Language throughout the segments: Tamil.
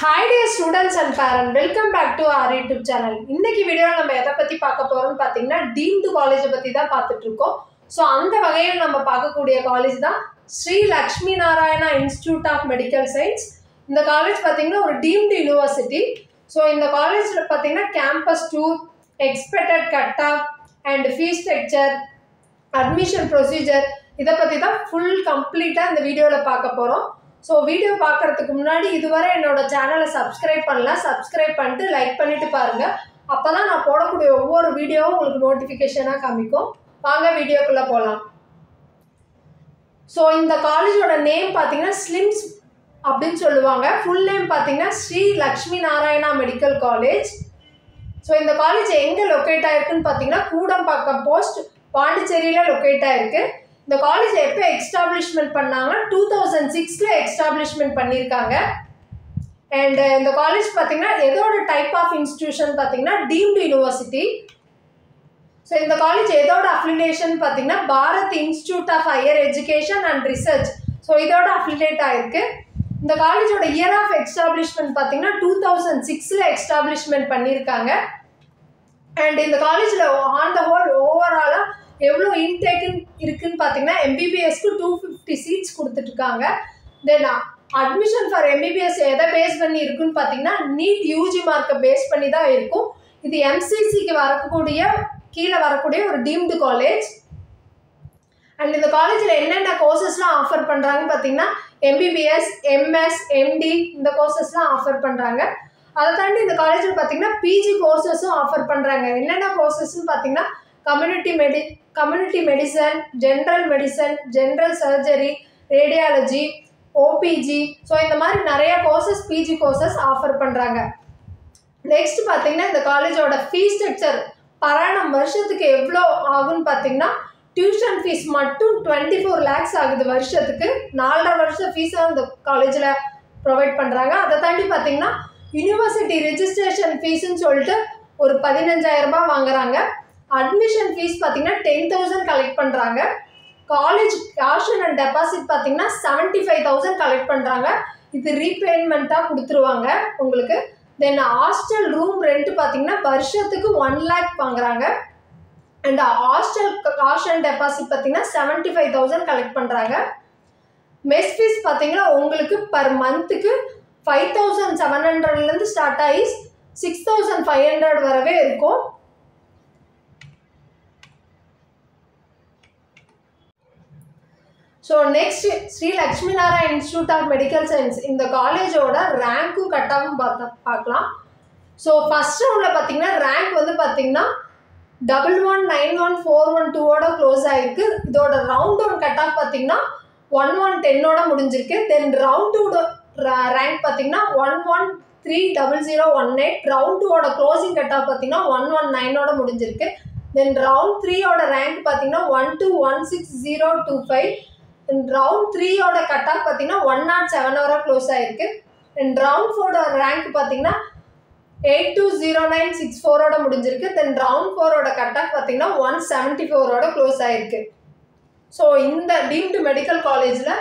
Hi dear students and parents, welcome back to our YouTube channel. இன்னைக்கு வீடியோல நம்ம எதை பத்தி பார்க்க போறோம்னு பாத்தீங்கன்னா டீம்டு காலேஜ் பத்தி தான் பார்த்துட்டு இருக்கோம். சோ அந்த வகையில் நம்ம பார்க்கக்கூடிய காலேஜ் தான் Sri Lakshmi Narayana institute of medical science. இந்த காலேஜ் பாத்தீங்கன்னா ஒரு டீம்டு யூனிவர்சிட்டி. சோ இந்த காலேஜ்ல பாத்தீங்கன்னா campus tour, expected cut off and fees structure, admission procedure இதை பத்தி தான் ஃபுல் கம்ப்ளீட்டா இந்த வீடியோல பார்க்க போறோம். ஸோ வீடியோ பார்க்குறதுக்கு முன்னாடி இதுவரை என்னோட சேனலை சப்ஸ்கிரைப் பண்ணலாம், சப்ஸ்கிரைப் பண்ணிட்டு லைக் பண்ணிட்டு பாருங்கள். அப்போ தான் நான் போடக்கூடிய ஒவ்வொரு வீடியோவும் உங்களுக்கு நோட்டிஃபிகேஷனாக காமிக்கும். வாங்க வீடியோக்குள்ளே போகலாம். ஸோ இந்த காலேஜோட நேம் பார்த்தீங்கன்னா ஸ்லிம்ஸ் அப்படின்னு சொல்லுவாங்க. ஃபுல் நேம் பார்த்தீங்கன்னா Sri Lakshmi Narayana medical college. So இந்த காலேஜ் எங்கே லொக்கேட் ஆகிருக்குன்னு பார்த்தீங்கன்னா கூடம்பாக்கம் போஸ்ட், பாண்டிச்சேரியில் லொக்கேட் ஆகிருக்கு. இந்த காலேஜ் எப்போ எக்ஸ்டாப்ளிஷ்மெண்ட் பண்ணாங்கன்னா 2006 எக்ஸ்டாப்ளிஷ்மெண்ட் பண்ணியிருக்காங்க. அண்ட் இந்த காலேஜ் பார்த்தீங்கன்னா எதோட டைப் ஆஃப் இன்ஸ்டிடியூஷன் பார்த்தீங்கன்னா டீம்டு யூனிவர்சிட்டி. ஸோ இந்த காலேஜ் எதோட அஃபிலியேஷன் பார்த்தீங்கன்னா Bharath institute of higher education and research. So இதோட அஃபிலியேட் ஆகிருக்கு. இந்த காலேஜோட இயர் ஆஃப் எக்ஸ்டாப்ளிஷ்மெண்ட் பார்த்தீங்கன்னா 2006 எக்ஸ்டாப்ளிஷ்மெண்ட் பண்ணியிருக்காங்க. அண்ட் இந்த காலேஜில் ஆன் த ஹோல் ஓவராலாக எவ்வளோ இன்டேக் இருக்குன்னு பார்த்தீங்கன்னா எம்பிபிஎஸ்க்கு 250 சீட்ஸ் கொடுத்துட்ருக்காங்க. தென் அட்மிஷன் ஃபார் எம்பிபிஎஸ் எதை பேஸ் பண்ணி இருக்குன்னு பார்த்தீங்கன்னா நீட் யூஜி மார்க்கை பேஸ் பண்ணி தான் இருக்கும். இது எம்சிசிக்கு வரக்கூடிய கீழே வரக்கூடிய ஒரு டீம்டு காலேஜ். அண்ட் இந்த காலேஜில் என்னென்ன கோர்சஸ்லாம் ஆஃபர் பண்ணுறாங்கன்னு பார்த்தீங்கன்னா எம்பிபிஎஸ், எம்எஸ், எம்டி இந்த கோர்சஸ்லாம் ஆஃபர் பண்ணுறாங்க. அதை தாண்டி இந்த காலேஜில் பார்த்தீங்கன்னா பிஜி கோர்சஸும் ஆஃபர் பண்ணுறாங்க. என்னென்ன கோர்சஸ்ன்னு பார்த்தீங்கன்னா community medicine, general medicine, general surgery, radiology, OBG. So இந்த மாதிரி நிறைய கோர்சஸ் பிஜி கோர்சஸ் ஆஃபர் பண்ணுறாங்க. நெக்ஸ்ட் பார்த்தீங்கன்னா இந்த காலேஜோட ஃபீஸ் ஸ்ட்ரக்சர் பராணம் வருஷத்துக்கு எவ்வளோ ஆகுன்னு பார்த்தீங்கன்னா டியூஷன் ஃபீஸ் மட்டும் 24 lakhs ஆகுது வருஷத்துக்கு. 4.5 வருஷம் ஃபீஸாக இந்த காலேஜில் ப்ரொவைட் பண்ணுறாங்க. அதை தாண்டி பார்த்தீங்கன்னா யூனிவர்சிட்டி ரெஜிஸ்ட்ரேஷன் ஃபீஸ்ன்னு சொல்லிட்டு ஒரு 15,000 ரூபாய் வாங்குறாங்க. அட்மிஷன் ஃபீஸ் பார்த்தீங்கன்னா 10,000 கலெக்ட் பண்ணுறாங்க. காலேஜ் காஷன் அண்ட் டெபாசிட் பார்த்தீங்கன்னா 75,000 கலெக்ட் பண்ணுறாங்க. இது ரீபேமெண்ட்டாக கொடுத்துருவாங்க உங்களுக்கு. தென் ஹாஸ்டல் ரூம் ரெண்ட் பார்த்தீங்கன்னா வருஷத்துக்கு 1 lakh வாங்குறாங்க. அண்ட் ஹாஸ்டல் காஷன் டெபாசிட் பார்த்தீங்கன்னா 75,000 கலெக்ட் பண்ணுறாங்க. மெஸ் ஃபீஸ் பார்த்தீங்கன்னா உங்களுக்கு பர் மந்த்துக்கு 5,700லேருந்து ஸ்டார்ட் ஆகி 6,500 வரவே இருக்கும். So next Sri Lakshmi Narayan institute of medical science இந்த காலேஜோட ரேங்க்கும் கட்டாகவும் பார்க்கலாம். ஸோ ஃபஸ்ட் ரவுண்டில் பார்த்தீங்கன்னா ரேங்க் வந்து பார்த்தீங்கன்னா 1191,412ஓட க்ளோஸ் ஆகிருக்கு. இதோட ரவுண்ட் 1 கட் ஆஃப் பார்த்தீங்கன்னா 1110ஓட முடிஞ்சிருக்கு. தென் ரவுண்ட் 2 ரேங்க் பார்த்தீங்கன்னா 1130,018. ரவுண்ட் 2ஓட க்ளோசிங் கட் ஆஃப் பார்த்தீங்கன்னா 119ஓட முடிஞ்சிருக்கு. தென் ரவுண்ட் 3ஓட ரேங்க் பார்த்தீங்கன்னா 1216,025. ரவுண்ட் 3ஓட கட் ஆஃப் பார்த்தீங்கன்னா 107 வரை க்ளோஸ் ஆகிருக்கு. அண்ட் ரவுண்ட் 4ஓட ரேங்க் பார்த்தீங்கன்னா 820964ஓட முடிஞ்சிருக்கு. தென் ரவுண்ட் 4ஓட கட் ஆஃப் பார்த்தீங்கன்னா 174ஓட க்ளோஸ் ஆகிருக்கு. ஸோ இந்த டீம்டு மெடிக்கல் காலேஜில்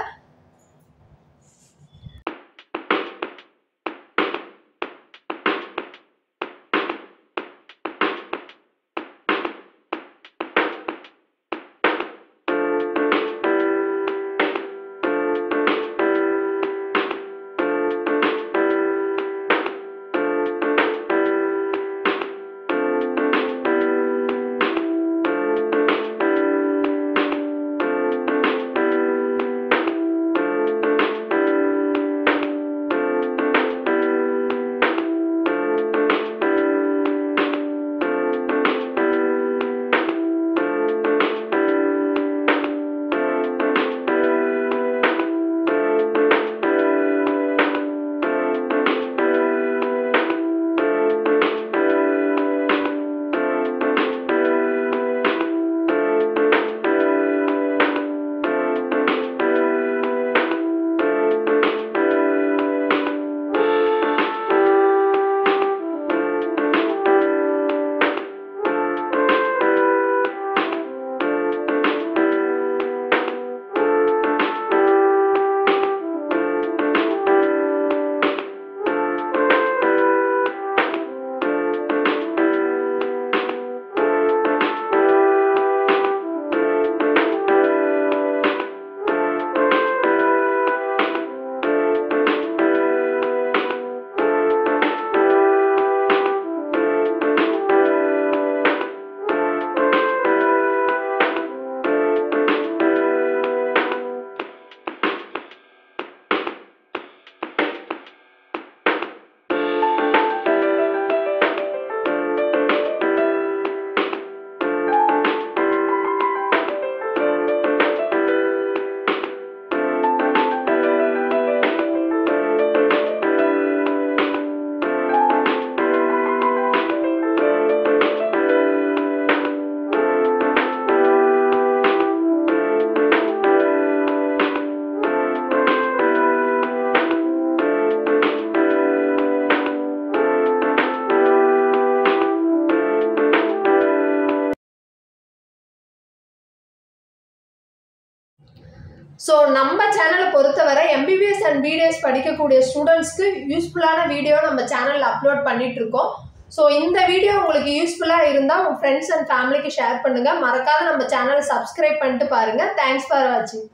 ஸோ நம்ம சேனலை பொறுத்தவரை MBBS அண்ட் BDS படிக்கக்கூடிய ஸ்டூடெண்ட்ஸ்க்கு யூஸ்ஃபுல்லான வீடியோ நம்ம சேனலில் அப்லோட் பண்ணிட்டு இருக்கோம். ஸோ இந்த வீடியோ உங்களுக்கு யூஸ்ஃபுல்லாக இருந்தால் உங்கள் ஃப்ரெண்ட்ஸ் அண்ட் ஃபேமிலிக்கு ஷேர் பண்ணுங்கள். மறக்காத நம்ம சேனலை சப்ஸ்கிரைப் பண்ணிட்டு பாருங்கள். தேங்க்ஸ் ஃபார் வாட்சிங்.